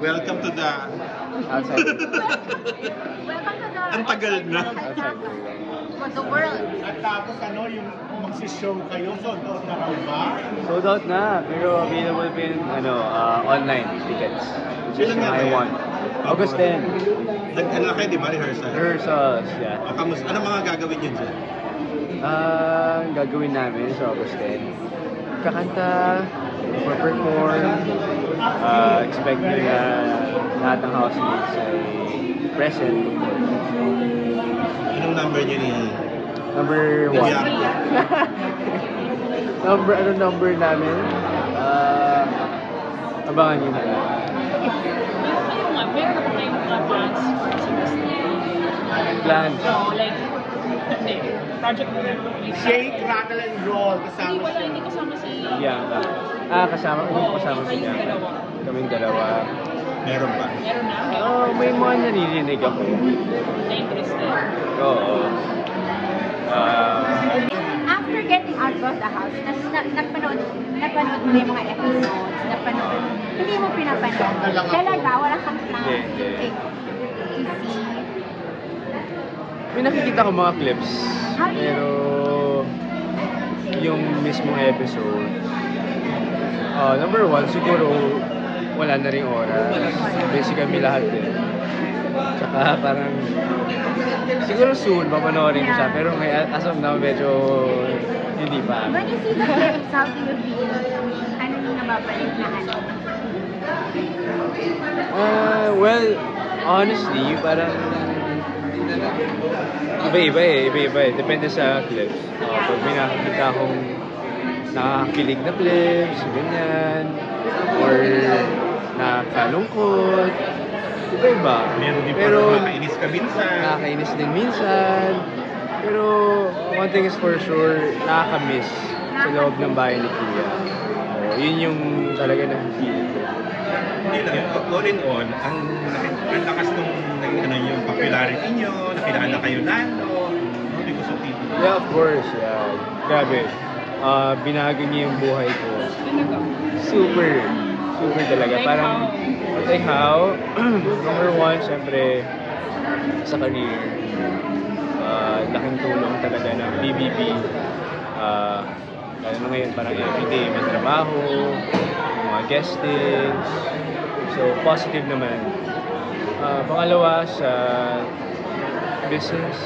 Welcome to the... Outside. Welcome to the... Ang tagal na. Outside. For the world. At tapos yung magsishow kayo, sold out na raw ba? Sold out na, pero available pa yung online tickets. Which is Kailan nga I yan? want. August 10. Ano na kayo, di ba? Rehearsal? Rehearsals, yeah. O, kamusta? Ano mga gagawin nyo dyan? Gagawin namin sa August 10. Kakanta, perform, expect nyo na lahat ng housemates ay present. Anong number nyo ni... Number 1. number namin? Abangan nyo na lang. Meron ako tayong mga plans for sa Plans? No, like, hindi. Project mo na. Shake, rattle, and roll. Kasama Hindi, wala, siya. hindi kasama si... Bianca. Kasama si kayong Bianca. dalawa. Kaming dalawa. Meron ba? Meron na. May mga naririnig ako. Na-interested. Oo. After getting out of the house, napanood mo yung mga episodes, hindi mo pinapanood. Talaga, wala kang plan. Hindi. To see. May nakikita ko mga clips. Pero yung mismong episode, number 1, siguro wala na ring oras. Basically lahat din. Tsaka parang siguro soon mapanoorin ko siya, pero as of now medyo hindi pa. When you see the clips, how do you feel? Ano yung nababalik na ano? Well, honestly, parang iba-iba eh. Depende sa clips. Pag may nakakita akong nakakilig na clips, ganyan, or nakakalungkot, iba-iba. Meron din Pero pa nakakainis ka minsan. nakakainis din minsan. Pero one thing is for sure, nakakamiss sa loob ng bahay ni Kuya. Yun yung talaga na-feel ko. Hindi lang yun. All in all, ang lakas nung yung popularity nyo, nakilala kayo lalo, no? Because of people. Yeah, of course. Yeah. Grabe. Binago niya yung buhay ko. Super talaga. Parang, like how? Number 1, syempre, sa career. Laking tulong talaga ng BBB. Lalo na ngayon, parang everyday may trabaho, mga guestings. So, positive naman. Pangalawa, sa business.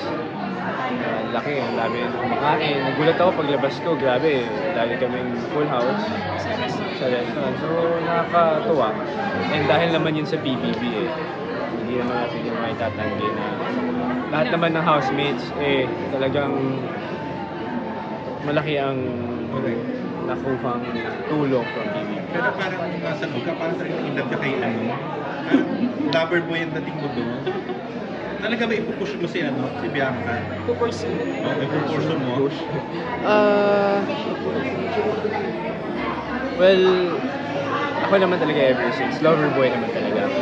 Laki, ang dami kumakain. Nagulat ako paglabas ko, grabe. Dahil kaming full house sa restaurant. So, nakakatuwa. And dahil naman yun sa BBB eh. Hindi naman natin yung maitatanggi na lahat naman ng housemates eh talagang malaki ang nakukang tulong from BBB. Pero parang nasa loob ka, parang talagang in love ka kay ano. Lover boy ang dating mo doon. Talaga ba ipupush mo si Bianca? To pursue. Ipupush mo? Well, ako naman talaga ever since. Lover boy naman talaga ako.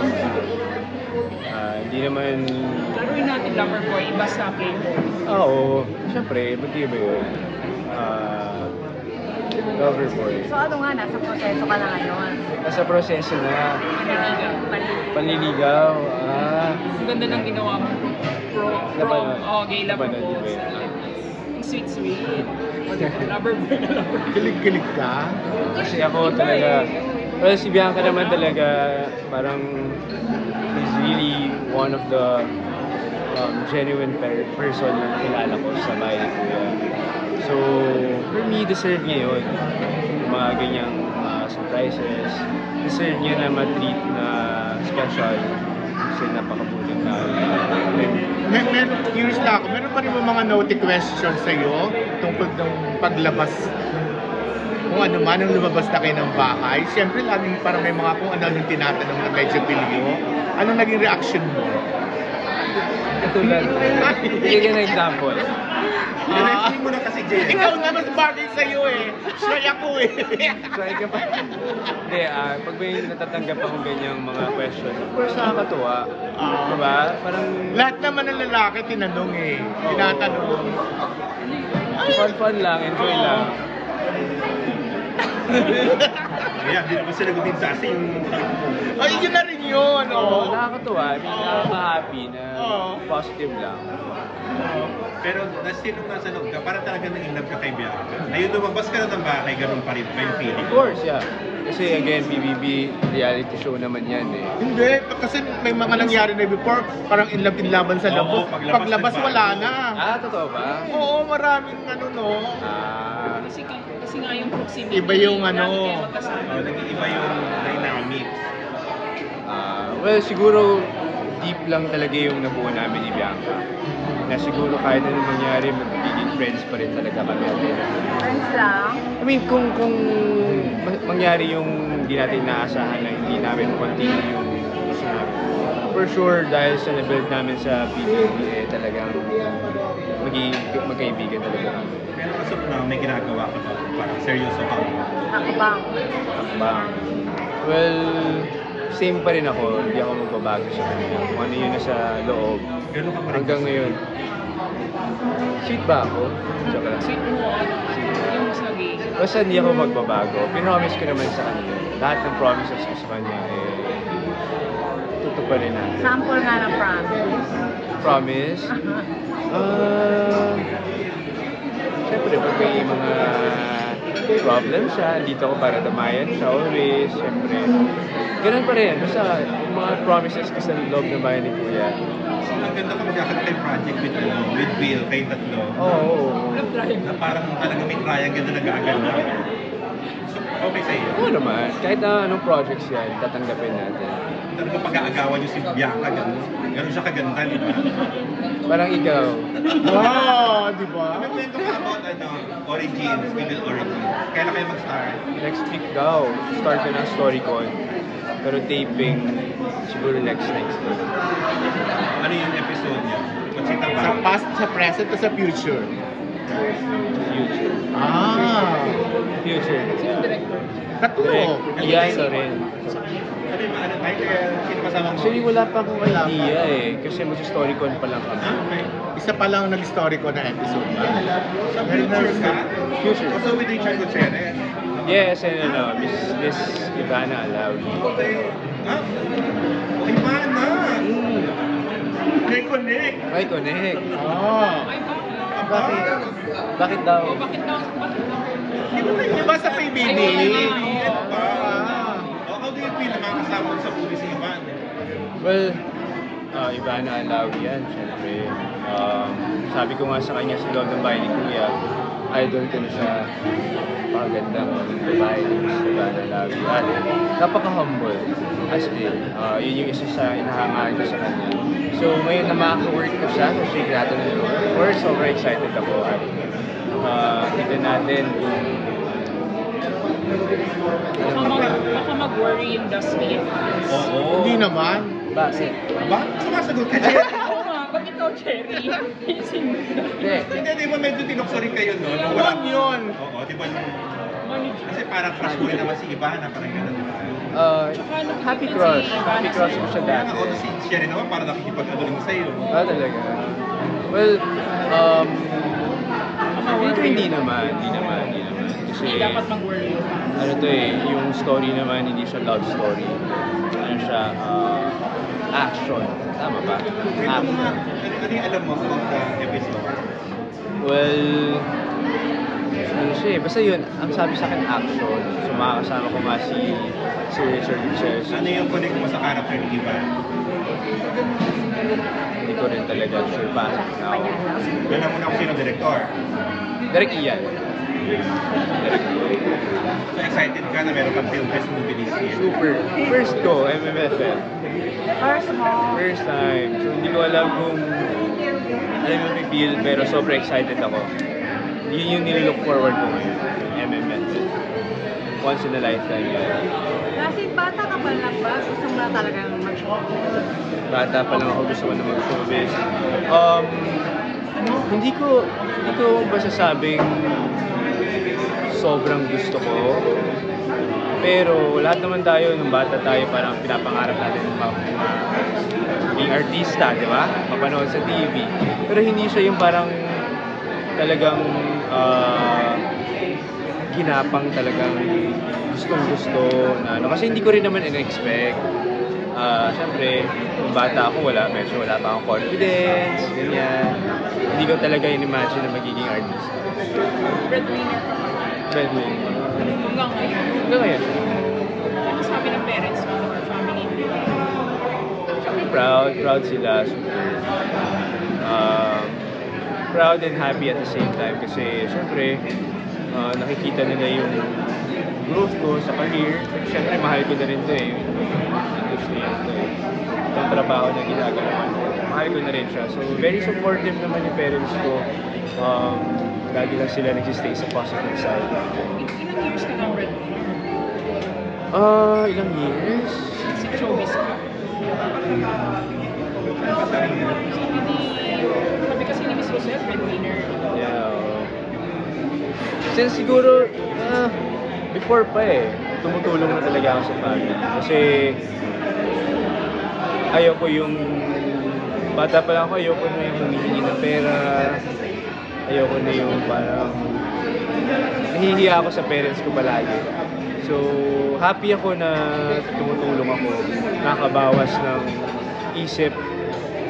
Hindi naman... Laruin natin lover boy, iba sa playboy. Oo, syempre, ba't ba yun? Lover boy. So ano nga, nasa proseso ka na ngayon? Nasa proseso na. Panliligaw. Panliligaw. Ang ganda ng ginawa mo. Gay lover Napanood boy. yun ba yun? Ang sweet. Lover boy na lover boy. Kilig-kilig ka? Kasi ako talaga, well, si Bianca naman talaga, parang is really one of the genuine person na nakilala ko sa bahay ni Kuya. So, for me, deserve niya yun. Yung mga ganyang surprises. Deserve niya na ma-treat na special. Kasi napakabuting tao. Curious na ako, meron pa rin mga naughty questions sa'yo tungkol ng paglabas kung ano man ang lumabas na kayo ng bahay. Siyempre, laging parang may mga kung ano yung tinatanong na medyo pilyo. Anong naging reaction mo? Katulad. Bigyan ng example. Hindi mo na kasi, Jay. Ikaw nga mas bagay sa'yo eh. Shy ako eh. Try ka pa. Hindi, pag may natatanggap akong ganyang mga questions, of course nakakatuwa. Diba? Parang... Lahat naman ng lalaki tinanong eh. Tinatanong. Fun lang, enjoy lang. Kaya, hindi naman sila din sa asin yung Ay, yun na rin yun. Oo, Oh. nakakatuwa. I mean, nakaka-happy na Oo. positive lang. Pero nung nasa loob ka, parang talaga na-inlove ka kay Bianca. Ayun, lumabas ka na ng bahay, ganun pa rin ba yung feeling? Of course, yeah. Kasi again, BBB reality show naman yan eh. Hindi, kasi may mga nangyari na before, parang in laban sa Oo, loob. paglabas Paglabas ng wala bahay. na. Ah, totoo ba? Oo, maraming ano no. Ah, Kasi nga yung proximity. Iba yung ano. Lagi kayo magkasama. Nag-iiba yung dynamics. well, siguro deep lang talaga yung nabuo namin ni Bianca. Na siguro kahit anong mangyari, magiging friends pa rin talaga kami. Friends lang. I mean, kung mangyari yung hindi natin naasahan na hindi namin continue yung gusto namin. For sure, dahil sa na-build namin sa PBB, eh talagang magkaibigan talaga kami. Pero as of now, may ginagawa ka ba? Parang seryoso ka ba? Hakbang. Bang. Well, same pa rin ako. Hindi ako magbabago sa kanya. Kung ano yun nasa loob. Gano'n ka pa rin? Hanggang ngayon. Sweet ba ako? Joke lang. Sweet mo, yung mas lagi. Basta hindi ako magbabago. Pinomise ko naman sa kanya. Lahat ng promises ko sa kanya, eh, tutuparin natin. Sample nga ng promise. Promise? Siyempre, pag may mga problem siya, dito ako para damayan siya always. Siyempre, ganun pa rin. Basta, yung mga promises ko sa loob ng bayan ni Kuya. Ang ganda ka magkakad kay project with Bill, kayong tatlo. Oo. Love drive. Na parang talaga may triangle na nag-aaganda. So, okay sa'yo. Oo naman. Kahit na anong projects yan, tatanggapin natin. Talaga pag-aagawan niyo si Bianca, gano'n. Gano'n siya kaganda, di ba? Parang ikaw. Wow, di ba? May kwento ka about origins, Bill origins. Kailan kayo mag-start? Next week daw, start na ng StoryCon. Pero taping, siguro next week. Ano yung episode niya? Magsita ba? Sa past, sa present, o sa future? Future. Ah, Future. Sino director? tatlo. Iyan na rin. Ano tayo? Kaya sino kasama mo? Actually, wala pa akong idea eh. Kasi mag-StoryCon pa lang kami. Ah, okay. Isa pa lang nag-story ko na episode ba? Sa future ka? Future. Also with Richard Gutierrez? Yes, and Miss Ivana Alawi. Okay. Ah? Okay ba na? May connect. Ay, connect. Oh. Ay, bakit? Bakit? Bakit daw? Bakit daw? Di ba sa PBB? Ano ba? Ah. Oh, how do you feel na makakasama sa movie si Ivan? Well, Ivana Alawi yan, syempre. Sabi ko nga sa kanya sa loob ng bahay ni Kuya, idol ko na siya. Pagandang babae ni Ivana Alawi. At napaka-humble. As in, yun yung isa sa inahangaan ko sa kanya. So, ngayon na makaka-work ko siya sa Shake Rattle and Roll. Of course, sobrang excited ako. At kita natin kung Baka mag-worry yung Dusty fans. Oo. Hindi naman. bakit? Ba? Sumasagot ka dyan. Oo nga, ba't ikaw, Cherry? Hindi. Hindi, di ba medyo tinokso rin kayo noon? Nung Yun, yun. Oo, di ba nung... Kasi parang crush mo rin naman si Ivana, parang gano'n, di ba? Happy crush. Happy crush ko siya Kaya dati. nga, although si siya rin naman, parang nakikipag-adoling sa'yo. Talaga. Well, hindi naman. Kasi, Dapat mag-worry. ano to eh, yung story naman, hindi siya love story. Ano siya, action. Tama ba? Kwento mo nga, ano yung alam mo about the episode? Well, ano siya eh, basta yun, ang sabi sa akin action. So makakasama ko nga si Richard Gutierrez. Ano yung connect mo sa character ni Ivan? Hindi ko rin talaga sure pa now. Alam mo na kung sino ang director. Direct Ian. So excited ka na meron kang film fest movie this year. Super. First ko, MMFF. First mo. First time. So hindi ko alam kung alam mo feel pero sobrang excited ako. Yun yung nililook forward ko ngayon. MMFF. Once in a lifetime yan. Kasi bata ka pa lang ba? Gusto mo na talagang mag-showbiz? Bata pa lang ako gusto ko na mag-showbiz. Hindi ko masasabing sobrang gusto ko. Pero lahat naman tayo, nung bata tayo, parang pinapangarap natin maging artista, di ba? Mapanood sa TV. Pero hindi siya yung parang talagang ginapang talagang gustong-gusto na ano. Kasi hindi ko rin naman in-expect. Siyempre, nung bata ako, medyo wala pa akong confidence, ganyan. Hindi ko talaga in-imagine na magiging artist. Breadwinner ka pa. Breadwinner. Hanggang ngayon. Hanggang ngayon. Ano sabi ng parents mo or family mo? Siyempre proud sila. Super. Proud and happy at the same time kasi siyempre nakikita nila yung growth ko sa career. Siyempre mahal ko na rin ito eh. Industry ito eh. Itong trabaho na ginagawa ko. Mahal ko na rin siya. So very supportive naman yung parents ko. Lagi lang sila nagsistay sa positive side. Ilang years ka ng breadwinner? Ilang years? Sa showbiz ka? Sabi kasi ni Miss Joseph, breadwinner. Yeah. Since siguro, before pa tumutulong na talaga ako sa family. Kasi, ayoko yung, bata pa lang ako, ayoko na yung humihingi ng pera. Ayoko na yung parang, nahihiya ako sa parents ko palagi. So, happy ako na tumutulong ako, nakabawas ng isip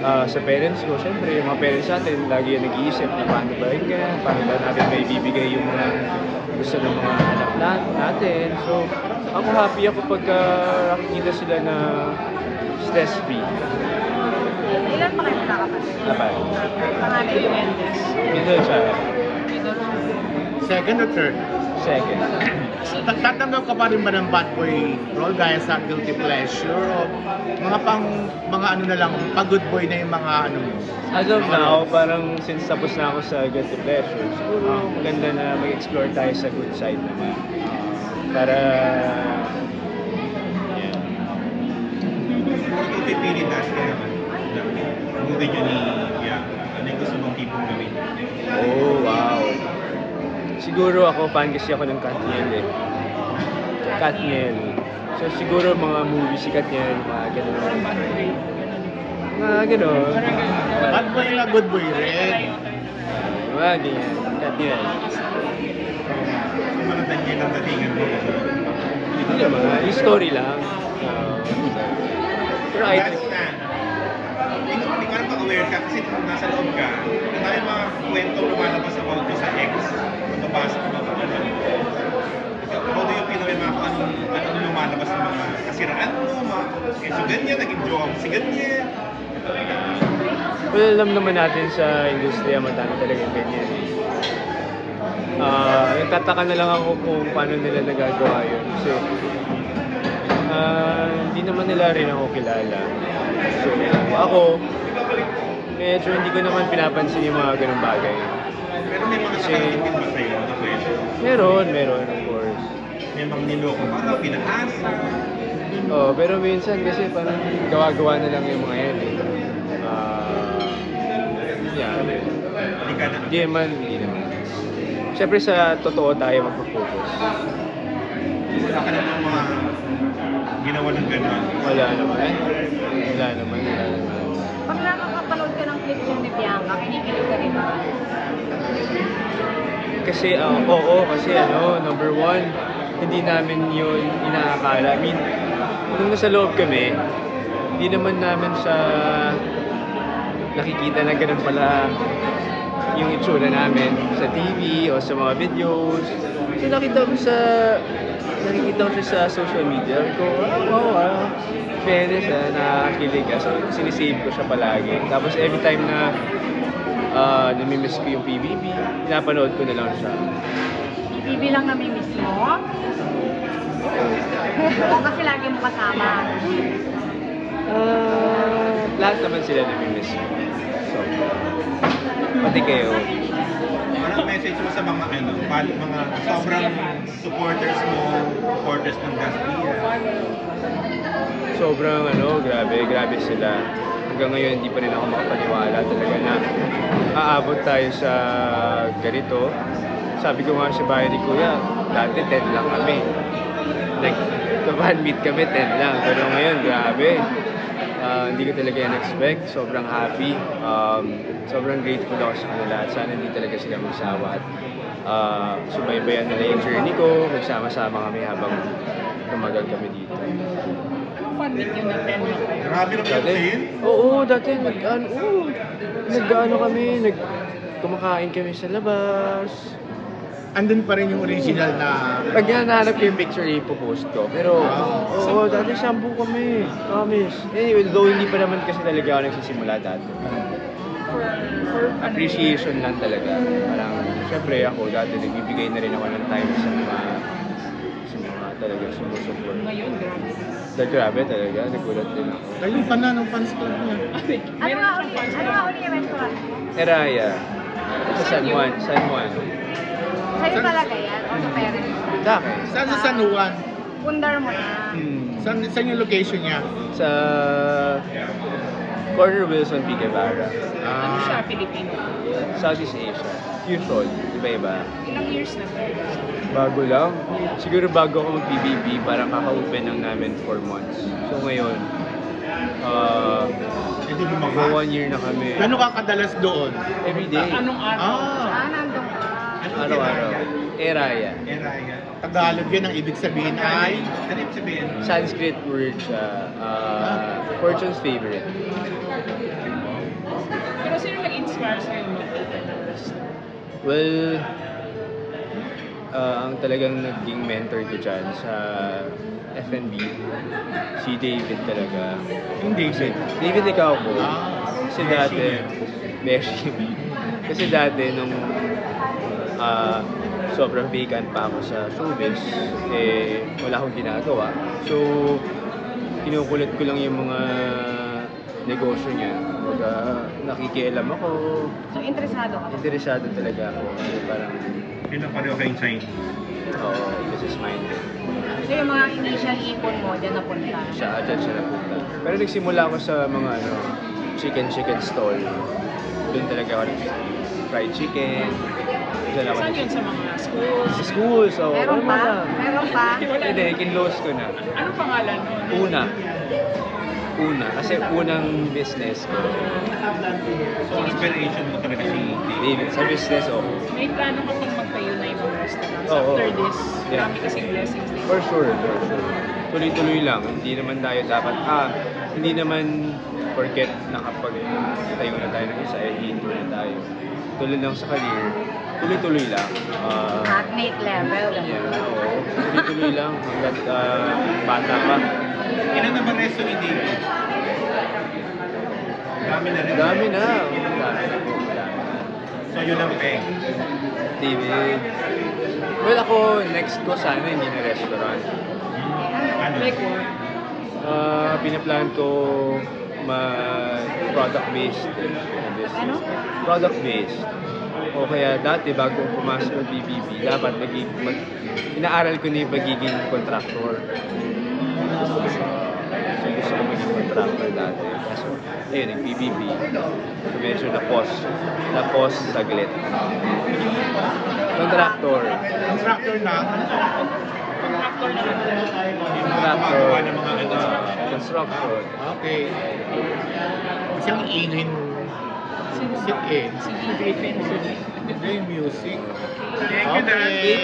sa parents ko. Siyempre, yung mga parents natin, lagi yung nag-iisip na paano ba yun ka, paano ba natin may bibigay yung mga gusto ng mga anak natin. So, ako happy ako pagka nakikita sila na stress-free. Ilan pa kayo magkakapatid? Dapat. Panganay yung eldest. Middle child. Second or third? Second. Tatanggap ka pa rin ba ng bad boy role gaya sa guilty pleasure o mga ano na lang, pag good boy na yung mga ano mo? As of now, parang since tapos na ako sa guilty pleasure, siguro maganda na mag-explore tayo sa good side naman. Para, yeah. Kung ipipili task ka naman, movie nyo ni Bianca, ano yung gusto mong tipong gawin? Oh, wow. Siguro ako, fan kasi ako ng Katniel eh. Katniel. So siguro mga movie si Katniel, mga gano'n. Mga gano'n. Bad boy na good boy rin. Mga ganyan. Katniel. Kung mga Daniel ang datingan mo, Hindi naman. Yung story lang. Pero I last na, hindi ko alam pag aware ka kasi kung nasa loob ka, ang dami mga kwento lumalabas about ko sa ex. Nabasa ko ba ano? How do you feel naman mga anong lumalabas ng mga kasiraan mo, mga so ganyan, naging joke si ganyan. Well, alam naman natin sa industriya, madami talaga yung ganyan. Nagtataka na lang ako kung paano nila nagagawa yun. Kasi, hindi naman nila rin ako kilala. So, ako, medyo hindi ko naman pinapansin yung mga ganung bagay. Pero may mga nakakitikin ba sa'yo na kwento? Meron, of course. May mga niloko pa, pinaasa. Pero minsan kasi parang gawa-gawa na lang yung mga yan eh. Hindi naman. Siyempre sa totoo tayo magpo-focus. Wala ka naman mga ginawa ng gano'n. Wala naman. Pag nakakapanood ka ng clip ni Bianca, kinikilig ka rin ba? Kasi, oo, kasi number one, hindi namin yun inaakala. I mean, nung nasa loob kami, hindi naman namin sa nakikita na ganun pala yung itsura namin sa TV o sa mga videos. So nakikita ko siya sa social media. Ko, wow, fairness, nakakilig. So sinisave ko siya palagi. Tapos every time na namimiss ko yung PBB, pinapanood ko na lang siya. TV lang namimiss mo? O kasi lagi mo kasama? Lahat naman sila namimiss ko. So, pati kayo. Anong message mo sa mga mga sobrang supporters ng Gaspia? Sobrang grabe sila. Hanggang ngayon hindi pa rin ako makapaniwala talaga na aabot tayo sa ganito. Sabi ko nga sa bahay ni Kuya, dati 10 lang kami. Nag-fan meet kami, 10 lang. Pero ngayon, grabe. Hindi ko talaga in-expect. Sobrang happy. Sobrang grateful ako sa kanila. At sana hindi talaga sila magsawa. At subaybayan nila yung journey ko, magsama-sama kami habang tumagal kami dito. Anong fun meet yun na 10 na kayo? Grabe na kayo yun. Dati nag-ano kami, kumakain kami sa labas. Andun pa rin yung original na... Pag nahanap ko yung picture, ipopost ko. Pero, dati sampu kami. Promise. Anyway, though hindi pa naman kasi talaga ako nagsisimula dati. For Appreciation lang talaga. Parang, syempre ako, dati nagbibigay na rin ako ng time sa mga talagang sumusupport. ngayon, grabe. Grabe talaga, nagulat din ako. Kayong fan na ng fans club niya. Meron na siyang fans Ano nga uli yung restaurant? Eraya. Sa San Juan. Sa'yo talaga yan? O sa parents? Sa akin. Saan sa San Juan? Pundar mo na. Saan yung location niya? Sa Corner Wilson P. Guevara. Ano siya, Filipino? Southeast Asia. Usual. Iba-iba. Ilang years na to? Bago lang. Siguro bago ako mag-PBB, parang kaka-open lang namin 4 months. So ngayon, Hindi mo mga 1 year na kami. Gano'n ka kadalas doon? Everyday. Anong araw? Nandun ka. Araw-araw. Eraya. Eraya. Tagalog yun, ang ibig sabihin ay... Ano yung sabihin? Sanskrit word siya. Fortune's favorite. Pero sino nag-inspire sa'yo mag-open ng restaurant? Well, ang talagang naging mentor ko dyan sa F&B, si David talaga. Yung David. David, ikaw po. Kasi Beshi dati, niya. Beshi. Kasi dati nung sobrang vacant pa ako sa showbiz, wala akong ginagawa. So, kinukulit ko lang yung mga negosyo niya. Nakikialam ako. So, interesado ka? Interesado talaga ako. Parang, Yun ang pareho kayong Chinese. business-minded. So, yung mga initial ipon mo, dyan napunta? Dyan siya napunta. Pero nagsimula ako sa mga chicken stall. Doon talaga ako fried chicken. Diyan ako Saan yun sa mga schools? Sa school, so... Meron pa? Meron pa? Hindi, kinlose ko na. Anong pangalan nun? Una. Kasi unang business ko. So, inspiration mo talaga si David, sa business, May plano ka pang magtayo na ibang restaurants Oo. after this? Yeah. Marami kasing blessings dito. For sure. Tuloy-tuloy lang. Hindi naman tayo dapat, hindi naman forget nakapag-tayo na tayo ng isa, hinto na tayo. Tuloy lang sa career. Tuloy-tuloy lang. Magnate level. Tuloy-tuloy lang hanggat bata pa. Ilan na ba resto ni David? Dami na rin. Dami na. So, yun ang peg. David. Well, ako, next ko sana hindi na restaurant. Ano? Like what? Pinaplan ko product-based business. Ano? Product-based. O kaya dati, bago pumasok ng BBB, dapat inaaral ko na yung pagiging contractor. So, gusto ko maging contractor dati. Kaso, ayun, nag-BBB. So, medyo na-pause saglit. Contractor. Contractor na. Gumagawa ng mga Construction. Okay. Kasi ang ingay ng music eh. Si Griffin. Hindi yung music. Thank you, Dan. Okay.